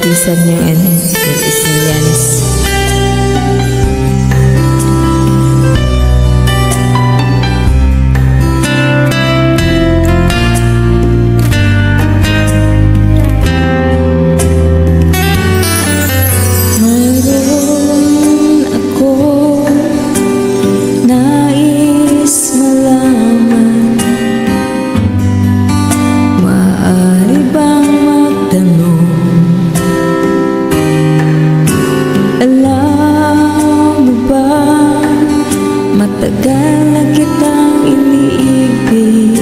pisang yung yung isang Yanis. Matagal na kitang iniibig,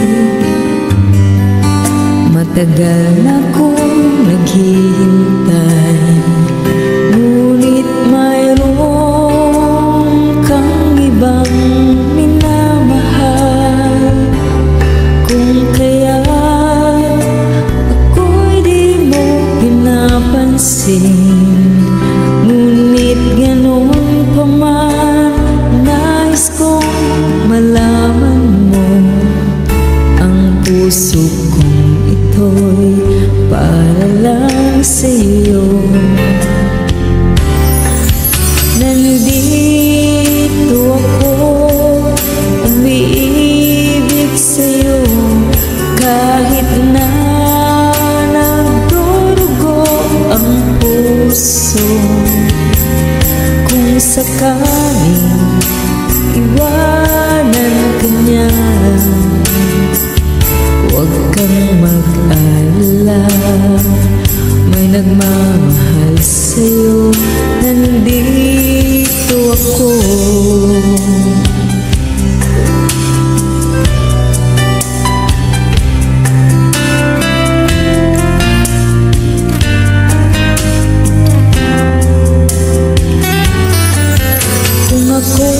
matagal na kong naghihintay, ngunit mayroon kang ibang minamahal. Kung kaya't ako'y di mo pinapansin, ngunit ganun pa man nais kong malaman mo, ang puso kong ito'y para lang sa'yo. Nandito ako, umiibig sa'yo, kahit na nagdurugo ang puso. Kung sakaling iwanan ka niya, huwag kang mag-alala, may nagmamahal sa'yo. Nandito ako. Kung ako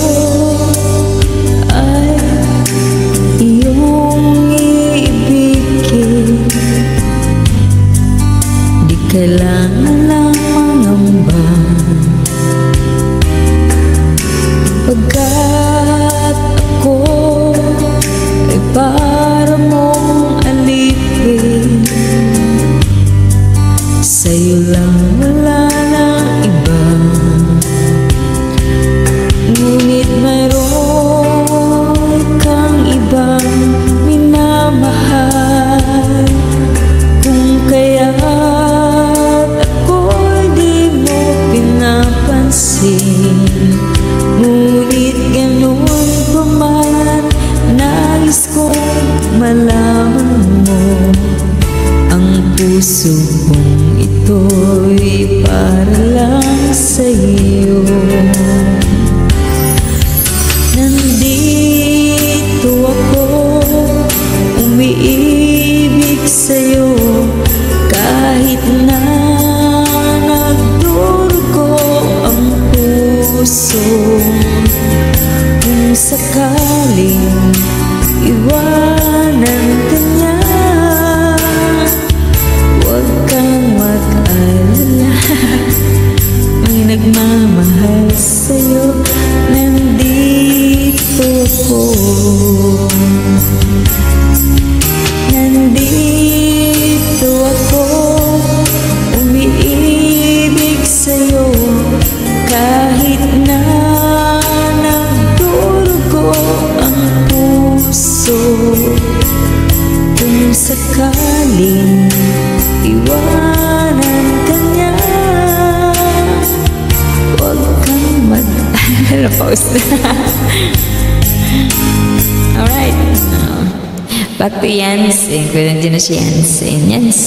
ay iyong iibigin, di kailangan lang mangamba, pagkat ako ay para mong alipin. Sa'yo lang, wala nang iba, ngunit mayroon kang ibang minamahal. Kung kaya't ako'y di mo pinapansin, ngunit ganun pa man nais kong malaman mo, ang puso kong ito'y para lang sa'yo. Nandito ako, umiibig sa'yo, kahit na nagdurugo ang puso. Kung sakaling iwanan ka niya, huwag kang mag-alala, may nagmamahal sa'yo. Nandito ako, nandito ako, umiibig sa'yo, kahit na nagdurugo ang puso. Kung sakaling iwanan ka niya, huwag kang mag-alala. Pause na. Alright. Back to Yanis. Kung nandiyan na si Yanis.